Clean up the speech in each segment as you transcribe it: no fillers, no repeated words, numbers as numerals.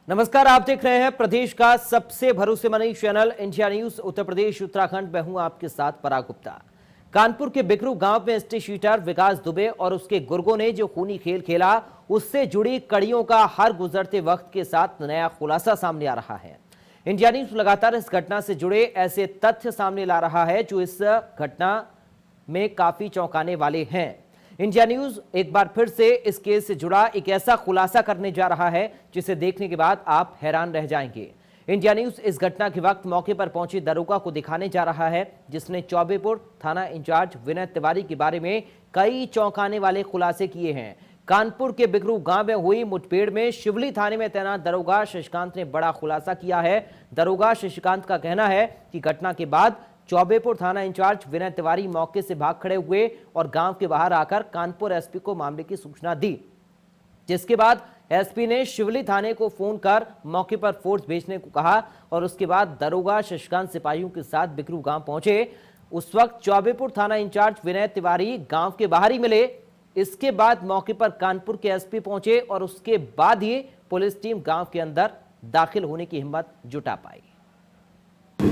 नमस्कार, आप देख रहे हैं प्रदेश का सबसे भरोसेमंद channel India news Uttar Pradesh Uttarakhand. मैं हूं आपके साथ पराग गुप्ता। कानपुर के बिकरू गांव में एसटी शीटर विकास दुबे और उसके गुर्गों ने जो खूनी खेल खेला, उससे जुड़ी कड़ियों का हर गुजरते वक्त के साथ नया खुलासा सामने आ रहा है। इंडिया न्यूज लगातार इस घटना से जुड़े ऐसे तथ्य सामने ला रहा है जो इस घटना में काफी चौंकाने वाले हैं। इंडिया न्यूज एक बार फिर से इस केस से जुड़ा एक ऐसा खुलासा करने जा रहा है जिसे देखने के बाद आप हैरान रह जाएंगे। इंडिया न्यूज इस घटना के वक्त मौके पर पहुंचे दरोगा को दिखाने जा रहा है, जिसने चौबेपुर थाना इंचार्ज विनय तिवारी के बारे में कई चौंकाने वाले खुलासे किए हैं। कानपुर के बिकरू गांव में हुई मुठभेड़ में शिवली थाने में तैनात दरोगा शशिकांत ने बड़ा खुलासा किया है। दरोगा शशिकांत का कहना है कि घटना के बाद चौबेपुर थाना इंचार्ज विनय तिवारी मौके से भाग खड़े हुए और गांव के बाहर आकर कानपुर एसपी को मामले की सूचना दी, जिसके बाद एसपी ने शिवली थाने को फोन कर मौके पर फोर्स भेजने को कहा और उसके बाद दरोगा शशिकांत सिपाहियों के साथ बिकरू गांव पहुंचे। उस वक्त चौबेपुर थाना इंचार्ज विनय तिवारी गांव के बाहर ही मिले। इसके बाद मौके पर कानपुर के एसपी पहुंचे और उसके बाद ही पुलिस टीम गांव के अंदर दाखिल होने की हिम्मत जुटा पाई।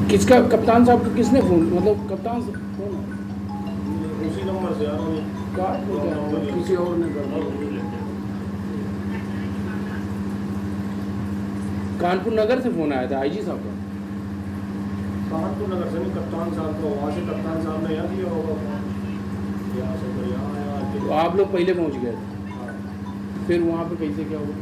किसका कप्तान साहब को किसने फोन, मतलब कप्तान से फोन उसी नंबर से किसी और ने कर कानपुर नगर से फोन आया था आईजी साहब का। कानपुर नगर से नहीं, कप्तान साहब को वहाँ से कप्तान साहब ने यहाँ दिया होगा फोन, यहाँ से तो यहाँ आया। तो आप लोग पहले पहुँच गए थे, फिर वहाँ पे कैसे क्या हुआ?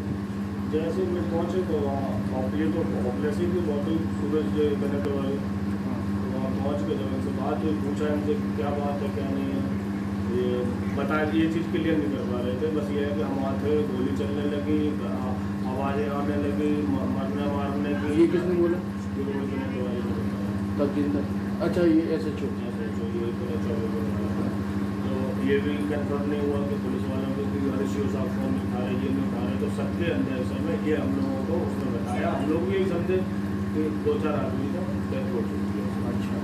जैसे मैं पहुँचे तो वहाँ ये तो होपलेस ही थी, बहुत ही सूरज जो बने थे वाले। तो वहाँ पहुँच के जब इनसे बात हुई, पूछा इनसे क्या बात है क्या नहीं है, ये बताया ये चीज़ क्लियर नहीं कर पा रहे थे। बस ये है कि हम वहाँ थे, गोली चलने लगी, आवाज़ें आने लगी, मरने मारने की। ये किसने बोला? तब दिन तक अच्छा ये ऐसे ये भी कंफर्म नहीं हुआ कि पुलिस वालों को कि RCO साहब फोन नहीं उठा रहे, ये नहीं उठा रहे। तो सबके अंदर समय ये हम लोगों को उसने बताया, हम लोग यही समझे कि 2-4 आदमी का डेथ हो चुकी है।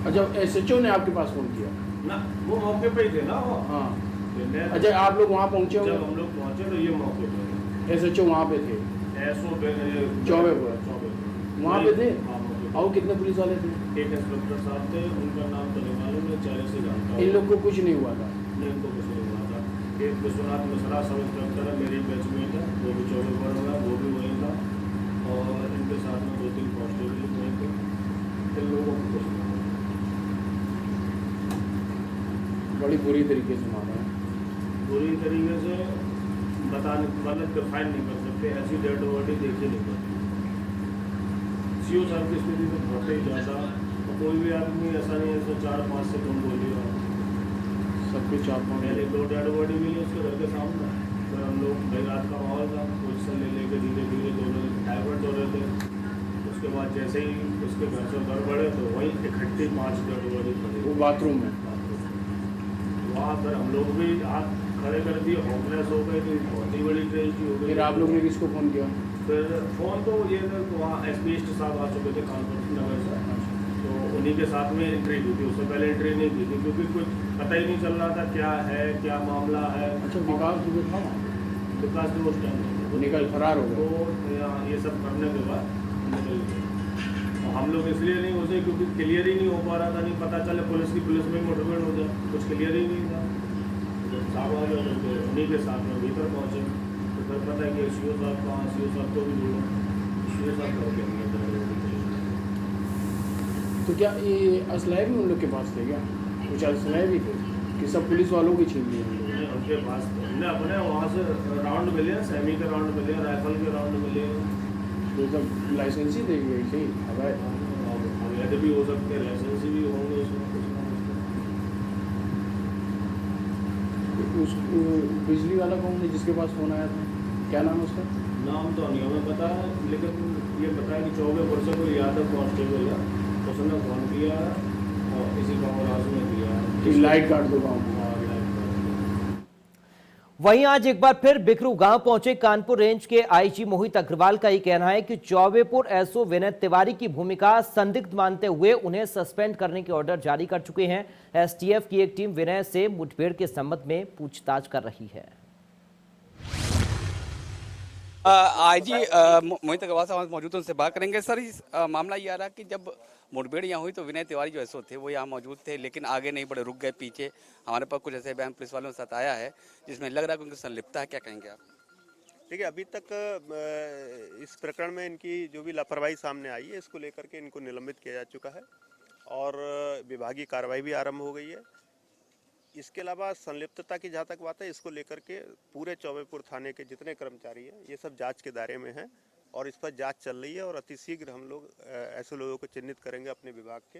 अच्छा SHO ने आपके पास फोन किया ना? वो मौके पे ही थे ना वो। हाँ अच्छा, आप लोग वहाँ पहुँचे? जब हम लोग पहुँचे तो ये मौके पे SHO वहाँ पे थे? चौबेपुर वहाँ पे थे। और कितने पुलिस वाले थे? एक इंस्पेक्टर साहब थे, उनका नाम तो नहीं मालूम, मैं चेहरे से जानता हूँ। इन लोग को कुछ नहीं हुआ था? नहीं, इनको कुछ नहीं हुआ था। एक विश्वनाथ मिश्रा सब इंस्पेक्टर है, मेरी बैचमेट है, वो भी चौबेपुर में, वो भी वहीं था। और इनके साथ में 2-3 कांस्टेबल वहीं थे। इन लोगों को कुछ नहीं हुआ। बड़ी बुरी तरीके से मारा है। बुरी तरीके से मतलब डिफाइन नहीं कर सकते, ऐसी डेड बॉडी देखी नहीं पड़ती। CO साहब की स्थिति तो बहुत ही ज़्यादा, तो कोई भी आदमी ऐसा नहीं है 4-5 से कम बोली रहा। सबके 4-5 पहले 2 डेड बॉडी मिली उसके घर के सामने। फिर हम लोग भाई रात का माहौल था, पोजिशन ले लेके धीरे धीरे दोनों डाइवर्ट हो रहे थे। उसके बाद जैसे ही उसके घर से घर बढ़े तो वहीं इकट्ठी 5 डेड बॉडी पड़ी वो बाथरूम में। वहाँ पर हम लोग भी हाथ खड़े कर दिए, होपलेस हो गए, तो बहुत ही बड़ी ट्रेजेडी हो गई। फिर आप लोग ने किसको फ़ोन किया? फिर फ़ोन तो ये था कि वहाँ SP साहब आ चुके थे कानपुर नगर से, तो उन्हीं के साथ में एंट्री हुई थी। उससे पहले एंट्री नहीं की थी क्योंकि कुछ पता ही नहीं चल रहा था क्या है, क्या मामला है। अच्छा विकास दुबे था? विकास तो उस टाइम निकल फरार हो गए। तो ये सब करने के बाद निकल गए। हम लोग इसलिए नहीं हो सके क्योंकि क्लियर ही नहीं हो पा रहा था, नहीं पता चले पुलिस में मुठभेड़ हो जाए, कुछ क्लियर ही नहीं था। जब साहब आ गए तो उन्हीं के साथ में भीतर पहुँचे तो फिर पता है कि CO साहब कहाँ, CO साहब को भी जोड़ा, CO साहब का तो क्या ये असलाह भी उन लोग के पास थे क्या? कुछ असलाह भी थे कि सब पुलिस वालों की छीन लिए? उनके पास हमने अपने वहाँ से राउंड मिले हैं, सेमी के राउंड मिले हैं, राइफल के राउंड मिले हैं। तो सब लाइसेंस ही देंगे सही? अवैध भी हो सकते हैं, लाइसेंस भी होंगे उसमें। उस बिजली वाला कौन है जिसके पास फ़ोन आया था, क्या नाम है उसका? नाम तो नहीं हमें पता है, लेकिन ये बताया कि 24 वर्ष को यादव कांस्टेबल है, उसने फ़ोन किया और इसी का में दिया कि लाइट काट दो गाँव। वहीं आज एक बार फिर बिकरू गांव पहुंचे कानपुर रेंज के IG मोहित अग्रवाल का ये कहना है कि चौबेपुर SO विनय तिवारी की भूमिका संदिग्ध मानते हुए उन्हें सस्पेंड करने के ऑर्डर जारी कर चुके हैं। STF की एक टीम विनय से मुठभेड़ के संबंध में पूछताछ कर रही है। आईजी मोहित अग्रवाल साहब मौजूद हैं, उनसे बात करेंगे। सर, इस मामला ये आ रहा कि जब मुठभेड़ यहाँ हुई तो विनय तिवारी जो एसओ थे वो यहाँ मौजूद थे, लेकिन आगे नहीं बढ़े, रुक गए पीछे। हमारे पास कुछ ऐसे बयान पुलिस वालों के साथ आया है जिसमें लग रहा है कि उनकी संलिप्तता है। क्या कहेंगे आप? देखिए, अभी तक इस प्रकरण में इनकी जो भी लापरवाही सामने आई है, इसको लेकर के इनको निलंबित किया जा चुका है और विभागीय कार्रवाई भी आरंभ हो गई है। इसके अलावा संलिप्तता की जहाँ तक बात है, इसको लेकर के पूरे चौबेपुर थाने के जितने कर्मचारी हैं ये सब जांच के दायरे में हैं और इस पर जांच चल रही है और अतिशीघ्र हम लोग ऐसे लोगों को चिन्हित करेंगे अपने विभाग के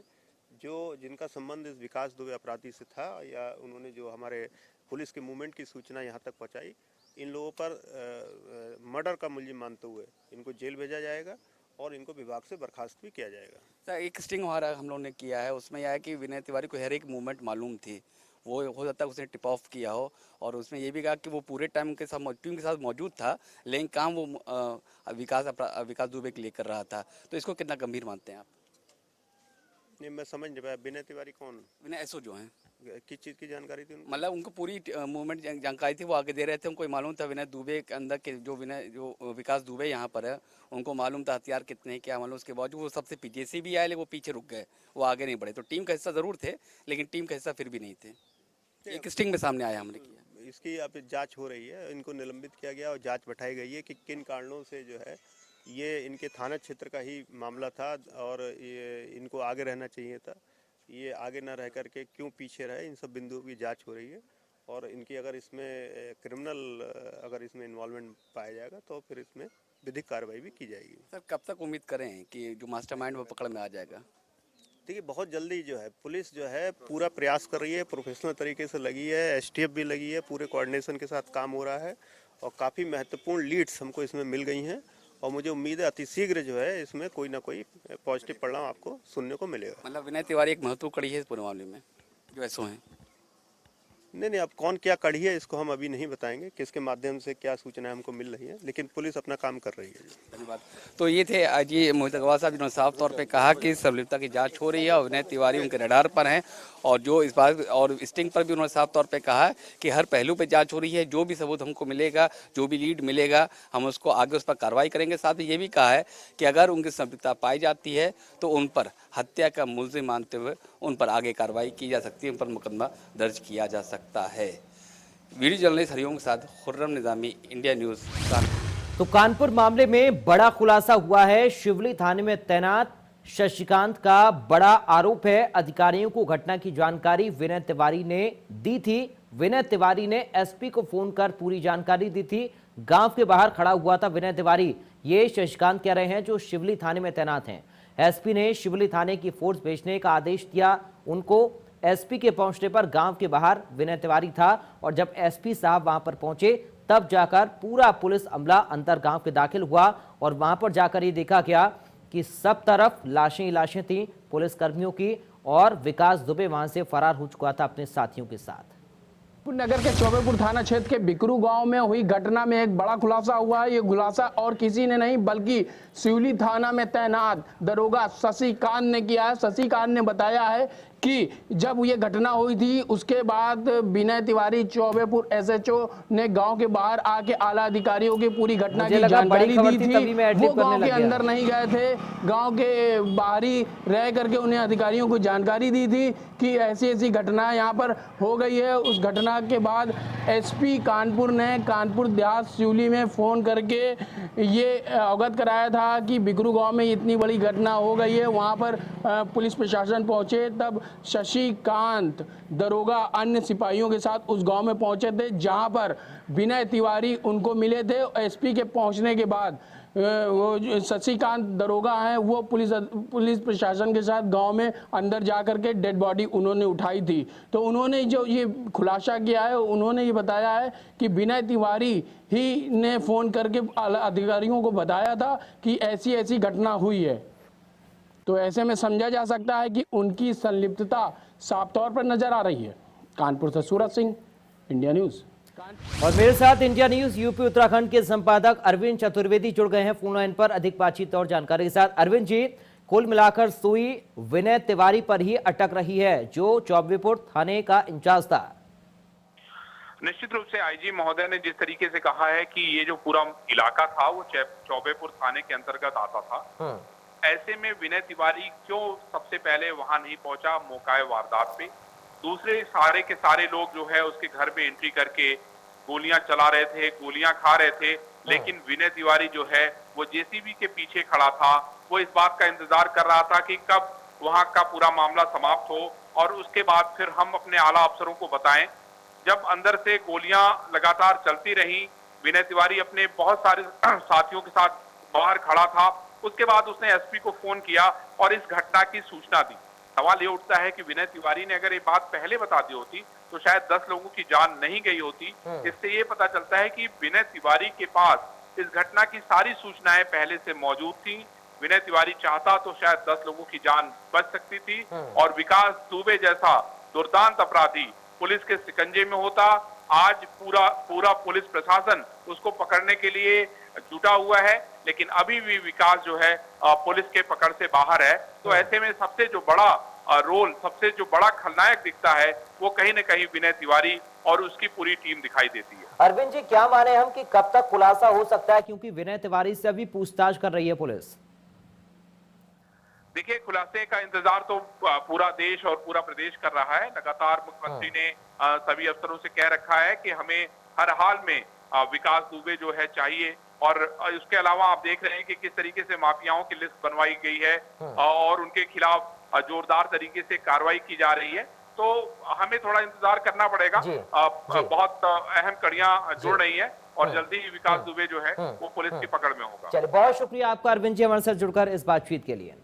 जिनका संबंध इस विकास दुबे अपराधी से था या उन्होंने जो हमारे पुलिस के मूवमेंट की सूचना यहाँ तक पहुँचाई। इन लोगों पर मर्डर का मुलजिम मानते हुए इनको जेल भेजा जाएगा और इनको विभाग से बर्खास्त भी किया जाएगा। सर, एक स्टिंग हमारा हम लोगों ने किया है, उसमें यह है कि विनय तिवारी को हर एक मूवमेंट मालूम थी। वो हो सकता है उसने टिप ऑफ किया हो और उसमें ये भी कहा कि वो पूरे टाइम के साथ टीम के साथ मौजूद था, लेकिन काम वो विकास दुबे के लिए कर रहा था। तो इसको कितना गंभीर मानते हैं आप? नहीं, मैं समझ नहीं पाया। विनय तिवारी कौन? विनय एसओ जो हैं, किस चीज़ की जानकारी थी उनको? मतलब उनको पूरी मूवमेंट जानकारी थी, वो आगे दे रहे थे। उनको मालूम था विनय दुबे के अंदर के जो विकास दुबे यहाँ पर है, उनको मालूम था हथियार कितने हैं, क्या मालूम। उसके बावजूद वो सबसे पीछे भी आए, लेकिन वो पीछे रुक गए, वो आगे नहीं बढ़े। तो टीम का हिस्सा जरूर थे, लेकिन टीम का हिस्सा फिर भी नहीं थे। एक स्टिंग में सामने आया हमने किया। इसकी अब जांच हो रही है, इनको निलंबित किया गया और जांच बैठाई गई है कि किन कारणों से जो है ये इनके थाना क्षेत्र का ही मामला था और ये इनको आगे रहना चाहिए था, ये आगे ना रह करके क्यों पीछे रहे। इन सब बिंदुओं की जांच हो रही है और इनकी अगर इसमें क्रिमिनल अगर इसमें इन्वॉल्वमेंट पाया जाएगा तो फिर इसमें विधिक कार्रवाई भी की जाएगी। सर, कब तक उम्मीद करें कि जो मास्टरमाइंड वो पकड़ में आ जाएगा? देखिए, बहुत जल्दी जो है पुलिस जो है पूरा प्रयास कर रही है, प्रोफेशनल तरीके से लगी है, एसटीएफ भी लगी है, पूरे कोऑर्डिनेशन के साथ काम हो रहा है और काफ़ी महत्वपूर्ण लीड्स हमको इसमें मिल गई हैं और मुझे उम्मीद है अतिशीघ्र जो है इसमें कोई ना कोई पॉजिटिव परिणाम आपको सुनने को मिलेगा। मतलब विनय तिवारी एक महत्वपूर्ण कड़ी है इस पूरे मामले में जो एसओ हैं? नहीं, अब कौन क्या कड़ी है इसको हम अभी नहीं बताएंगे, किसके माध्यम से क्या सूचनाएं हमको मिल रही हैं, लेकिन पुलिस अपना काम कर रही है। धन्यवाद। तो ये थे आज ये मोहित अग्रवाल साहब, जिन्होंने साफ तौर पे कहा कि संलिप्तता की जांच हो रही है और विनय तिवारी उनके रडार पर हैं और जो इस बात और स्टिंग पर भी उन्होंने साफ तौर पे कहा कि हर पहलू पे जांच हो रही है। जो भी सबूत हमको मिलेगा, जो भी लीड मिलेगा, हम उसको आगे उस पर कार्रवाई करेंगे। साथ ही ये भी कहा है कि अगर उनकी संलिप्तता पाई जाती है तो उन पर हत्या का मुलजिम मानते हुए उन पर आगे कार्रवाई की जा सकती है, उन पर मुकदमा दर्ज किया जा सकता है। वीडियो जर्नलिस्ट हरिओम के साथ खुर्रम निजामी, इंडिया न्यूज़, कानपुर। तो कानपुर मामले में बड़ा खुलासा हुआ है। शिवली थाने में तैनात शशिकांत का बड़ा आरोप है। अधिकारियों को घटना की जानकारी विनय तिवारी ने दी थी। विनय तिवारी ने एसपी को फोन कर पूरी जानकारी दी थी। गांव के बाहर खड़ा हुआ था विनय तिवारी, ये शशिकांत कह रहे हैं, जो शिवली थाने में तैनात हैं। एसपी ने शिवली थाने की फोर्स भेजने का आदेश दिया उनको। एसपी के पहुंचने पर गांव के बाहर विनय तिवारी था और जब एसपी साहब वहां पर पहुंचे तब जाकर पूरा पुलिस अमला अंदर गांव के दाखिल हुआ और वहां पर जाकर ये देखा गया कि सब तरफ लाशें ही लाशें थी पुलिस कर्मियों की और विकास दुबे वहां से फरार हो चुका था अपने साथियों के साथ। नगर के चौबेपुर थाना क्षेत्र के बिकरू गांव में हुई घटना में एक बड़ा खुलासा हुआ है। ये खुलासा और किसी ने नहीं बल्कि शिवली थाना में तैनात दरोगा शशिकांत ने किया है। शशिकांत ने बताया है कि जब ये घटना हुई थी उसके बाद विनय तिवारी चौबेपुर एसएचओ ने गांव के बाहर आके आला अधिकारियों की पूरी घटना की जानकारी दी थी। वो गांव के अंदर नहीं गए थे, गांव के बाहरी रह करके उन्हें अधिकारियों को जानकारी दी थी कि ऐसी ऐसी घटना यहाँ पर हो गई है। उस घटना के बाद एसपी कानपुर ने कानपुर देहात शिवली में फ़ोन करके ये अवगत कराया था कि बिकरू गाँव में इतनी बड़ी घटना हो गई है। वहाँ पर पुलिस प्रशासन पहुँचे, तब शशिकांत दरोगा अन्य सिपाहियों के साथ उस गांव में पहुंचे थे जहां पर विनय तिवारी उनको मिले थे। एसपी के पहुंचने के बाद वो जो शशिकांत दरोगा हैं वो पुलिस प्रशासन के साथ गांव में अंदर जाकर के डेड बॉडी उन्होंने उठाई थी। तो उन्होंने जो ये खुलासा किया है, उन्होंने ये बताया है कि विनय तिवारी ही ने फ़ोन करके अधिकारियों को बताया था कि ऐसी ऐसी घटना हुई है। तो ऐसे में समझा जा सकता है कि उनकी संलिप्तता साफ तौर पर नजर आ रही है। कानपुर से सूरज सिंह, इंडिया न्यूज़। और मेरे साथ इंडिया न्यूज़ यूपी उत्तराखंड के संपादक अरविंद चतुर्वेदी जुड़ गए हैं फोन लाइन पर अधिक बातचीत और जानकारी के साथ। अरविंद जी, कुल मिलाकर सुई विनय तिवारी पर ही अटक रही है जो चौबेपुर थाने का इंचार्ज था। निश्चित रूप से आईजी महोदय ने जिस तरीके से कहा है कि ये जो पूरा इलाका था वो चौबेपुर थाने के अंतर्गत आता था, ऐसे में विनय तिवारी क्यों सबसे पहले वहां नहीं पहुंचा मौके वारदात पे। दूसरे सारे के सारे लोग जो है उसके घर में एंट्री करके गोलियां चला रहे थे, गोलियां खा रहे थे, लेकिन विनय तिवारी जो है वो जेसीबी के पीछे खड़ा था। वो इस बात का इंतजार कर रहा था कि कब वहां का पूरा मामला समाप्त हो और उसके बाद फिर हम अपने आला अफसरों को बताएं। जब अंदर से गोलियां लगातार चलती रहीं, विनय तिवारी अपने बहुत सारे साथियों के साथ बाहर खड़ा था। उसके बाद उसने एसपी को फोन किया और इस घटना की सूचना दी। सवाल ये उठता है कि विनय तिवारी ने अगर ये बात पहले बता दी होती तो शायद 10 लोगों की जान नहीं गई होती। इससे ये पता चलता है कि विनय तिवारी के पास इस घटना की सारी सूचनाएं पहले से मौजूद थी। विनय तिवारी चाहता तो शायद 10 लोगों की जान बच सकती थी और विकास दुबे जैसा दुर्दांत अपराधी पुलिस के शिकंजे में होता। आज पूरा पुलिस प्रशासन उसको पकड़ने के लिए जुटा हुआ है, लेकिन अभी भी विकास जो है पुलिस के पकड़ से बाहर है। तो ऐसे में सबसे जो बड़ा रोल, सबसे जो बड़ा खलनायक दिखता है वो कहीं न कहीं विनय तिवारी और उसकी पूरी टीम दिखाई देती है। अरविंद जी, क्या माने हम कि कब तक खुलासा हो सकता है, क्योंकि विनय तिवारी से अभी पूछताछ कर रही है पुलिस? देखिए, खुलासे का इंतजार तो पूरा देश और पूरा प्रदेश कर रहा है। लगातार मुख्यमंत्री ने सभी अफसरों से कह रखा है कि हमें हर हाल में विकास दुबे जो है चाहिए। और उसके अलावा आप देख रहे हैं कि किस तरीके से माफियाओं की लिस्ट बनवाई गई है और उनके खिलाफ जोरदार तरीके से कार्रवाई की जा रही है। तो हमें थोड़ा इंतजार करना पड़ेगा। बहुत अहम कड़ियां जुड़ रही है और जल्दी ही विकास दुबे जो है वो पुलिस की पकड़ में होगा। चलिए, बहुत शुक्रिया आपका अरविंद जी हमारे साथ जुड़कर इस बातचीत के लिए।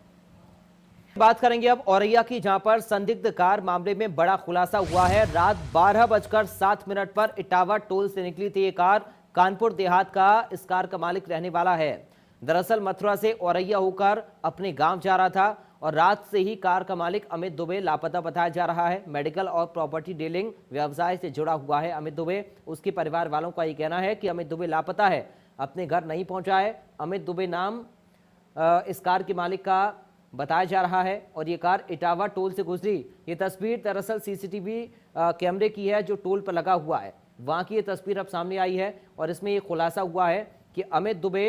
बात करेंगे अब औरैया की, जहां पर संदिग्ध कार मामले में बड़ा खुलासा हुआ है। रात 12:07 पर इटावा टोल से निकली थी ये कार। कानपुर देहात का इस कार का मालिक रहने वाला है। दरअसल मथुरा से औरैया होकर अपने गांव जा रहा था और रात से ही कार का मालिक अमित दुबे लापता बताया जा रहा है। मेडिकल और प्रॉपर्टी डीलिंग व्यवसाय से जुड़ा हुआ है अमित दुबे। उसके परिवार वालों का ये कहना है कि अमित दुबे लापता है, अपने घर नहीं पहुंचा है। अमित दुबे नाम इस कार के मालिक का बताया जा रहा है और ये कार इटावा टोल से गुजरी। ये तस्वीर दरअसल सीसीटीवी कैमरे की है जो टोल पर लगा हुआ है, वहां की ये तस्वीर अब सामने आई है और इसमें ये खुलासा हुआ है कि अमित दुबे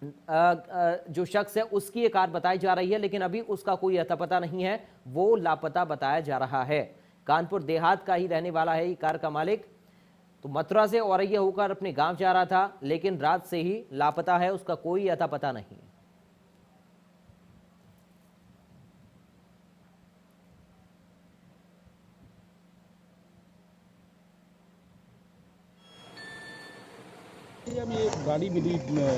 जो शख्स है उसकी ये कार बताई जा रही है, लेकिन अभी उसका कोई अता पता नहीं है, वो लापता बताया जा रहा है। कानपुर देहात का ही रहने वाला है ये कार का मालिक। तो मथुरा से औरैया होकर अपने गांव जा रहा था, लेकिन रात से ही लापता है, उसका कोई अता पता नहीं। अब ये गाड़ी मिली है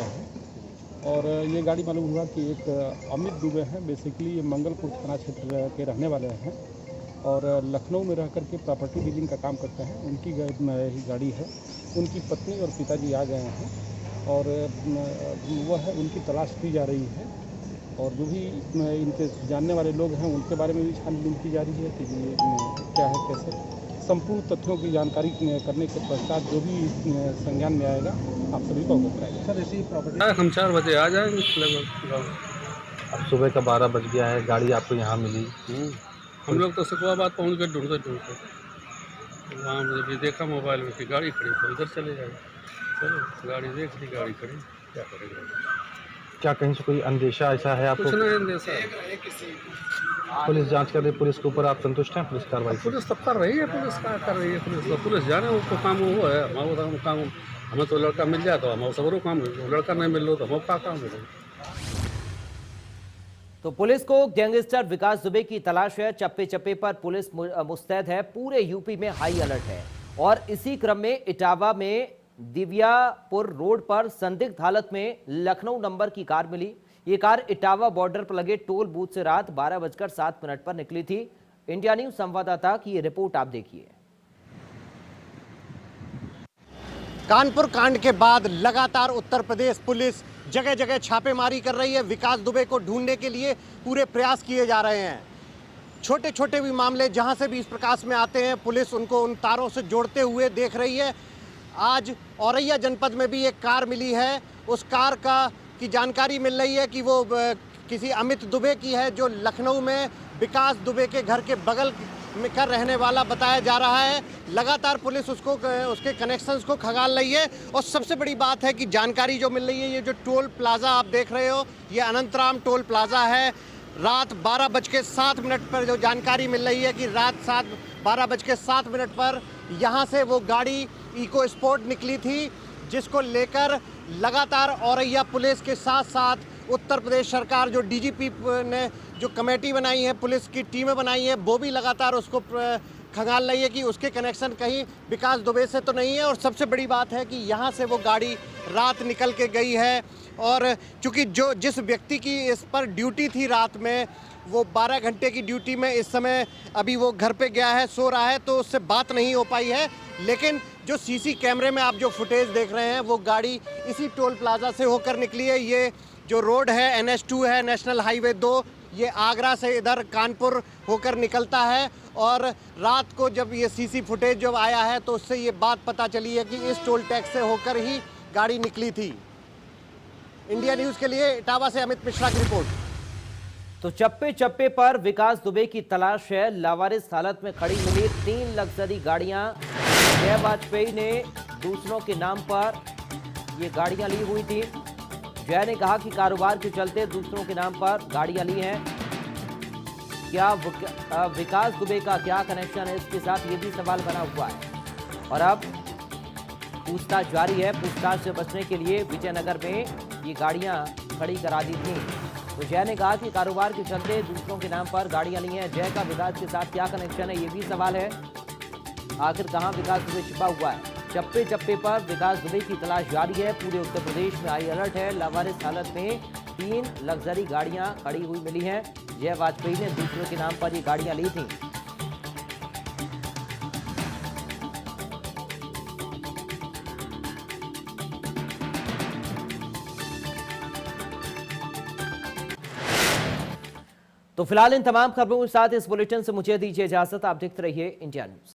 और ये गाड़ी मालूम हुआ कि एक अमित दुबे हैं। बेसिकली ये मंगलपुर थाना क्षेत्र के रहने वाले हैं और लखनऊ में रह कर के प्रॉपर्टी डीलिंग का काम करते हैं। उनकी ही गाड़ी है। उनकी पत्नी और पिताजी आ गए हैं और वह है उनकी तलाश की जा रही है और जो भी इनके जानने वाले लोग हैं उनके बारे में भी छानबीन की जा रही है कि ये क्या है, कैसे। संपूर्ण तथ्यों की जानकारी करने के पश्चात जो भी संज्ञान में आएगा आप सभी को अवगत कराएगा। सर, ऐसी प्रॉपर्टी हम 4 बजे आ जाएंगे लगभग। अब सुबह का 12 बज गया है, गाड़ी आपको यहाँ मिली। हम लोग तो सिकवाबाद पहुँच गए ढूंढते वहाँ मुझे देखा मोबाइल में कि गाड़ी खड़ी, तो इधर चले जाए। चलो गाड़ी देख ली, गाड़ी खड़ी, क्या करेगा। क्या कहीं से कोई अंदेशा ऐसा है आपको? कुछ नहीं अंदेशा है। पुलिस जांच कर रही है, पुलिस के ऊपर आप संतुष्ट हैं? पुलिस कार्रवाई पुलिस सब कर रही है, पुलिस क्या कर रही है, पुलिस जाने वो काम वो है। हमारा काम, हमें तो लड़का मिल जाए तो हमारा सबरों काम, लड़का नहीं मिल रहा तो हमारा काम है। तो पुलिस को गैंगस्टर विकास दुबे की तलाश है। चप्पे चप्पे पर पुलिस मुस्तैद है। पूरे यूपी में हाई अलर्ट है और इसी क्रम में इटावा में दिव्यापुर रोड पर संदिग्ध हालत में लखनऊ नंबर की कार मिली। ये कार इटावा बॉर्डर पर लगे टोल बूथ से रात 12:07 पर निकली थी। इंडिया न्यूज संवाददाता की ये रिपोर्ट आप देखिए। कानपुर कांड के बाद लगातार उत्तर प्रदेश पुलिस जगह जगह छापेमारी कर रही है। विकास दुबे को ढूंढने के लिए पूरे प्रयास किए जा रहे हैं। छोटे छोटे भी मामले जहां से भी इस प्रकाश में आते हैं, पुलिस उनको उन तारों से जोड़ते हुए देख रही है। आज औरैया जनपद में भी एक कार मिली है। उस कार की जानकारी मिल रही है कि वो किसी अमित दुबे की है, जो लखनऊ में विकास दुबे के घर के बगल का रहने वाला बताया जा रहा है। लगातार पुलिस उसके कनेक्शंस को खंगाल रही है। और सबसे बड़ी बात है कि जानकारी जो मिल रही है, ये जो टोल प्लाजा आप देख रहे हो, ये अनंतराम टोल प्लाजा है। रात 12:07 पर जो जानकारी मिल रही है कि रात 12:07 पर यहाँ से वो गाड़ी इको स्पोर्ट निकली थी, जिसको लेकर लगातार औरैया पुलिस के साथ साथ उत्तर प्रदेश सरकार, जो डीजीपी ने जो कमेटी बनाई है, पुलिस की टीमें बनाई हैं, वो भी लगातार उसको खंगाल रही है कि उसके कनेक्शन कहीं विकास दुबे से तो नहीं है। और सबसे बड़ी बात है कि यहाँ से वो गाड़ी रात निकल के गई है। और चूँकि जिस व्यक्ति की इस पर ड्यूटी थी रात में, वो 12 घंटे की ड्यूटी में इस समय अभी वो घर पे गया है, सो रहा है, तो उससे बात नहीं हो पाई है। लेकिन जो सीसी कैमरे में आप जो फुटेज देख रहे हैं, वो गाड़ी इसी टोल प्लाजा से होकर निकली है। ये जो रोड है NH2 है, नेशनल हाईवे 2, ये आगरा से इधर कानपुर होकर निकलता है। और रात को जब ये सीसी फुटेज जब आया है, तो उससे ये बात पता चली है कि इस टोल टैक्स से होकर ही गाड़ी निकली थी। इंडिया न्यूज़ के लिए इटावा से अमित मिश्रा की रिपोर्ट। तो चप्पे चप्पे पर विकास दुबे की तलाश है। लावारिस हालत में खड़ी मिली 3 लग्जरी गाड़ियां। जय वाजपेयी ने दूसरों के नाम पर ये गाड़ियां ली हुई थी। जय ने कहा कि कारोबार के चलते दूसरों के नाम पर गाड़ियां ली हैं। क्या विकास दुबे का क्या कनेक्शन है इसके साथ, ये भी सवाल बना हुआ है। और अब पूछताछ जारी है। पूछताछ से बचने के लिए विजयनगर में ये गाड़ियां खड़ी करा दी थी। तो जय ने कहा कि कारोबार के चलते दूसरों के नाम पर गाड़ियां ली हैं। जय का विकास के साथ क्या कनेक्शन है, ये भी सवाल है। आखिर कहां विकास दुबे छिपा हुआ है। चप्पे चप्पे पर विकास दुबे की तलाश जारी है। पूरे उत्तर प्रदेश में हाई अलर्ट है। लावारिस हालत में 3 लग्जरी गाड़ियां खड़ी हुई मिली हैं। जय वाजपेयी ने दूसरों के नाम पर ये गाड़ियां ली थी। तो फिलहाल इन तमाम खबरों के साथ इस बुलेटिन से मुझे दीजिए इजाजत। आप देखते रहिए इंडिया न्यूज़।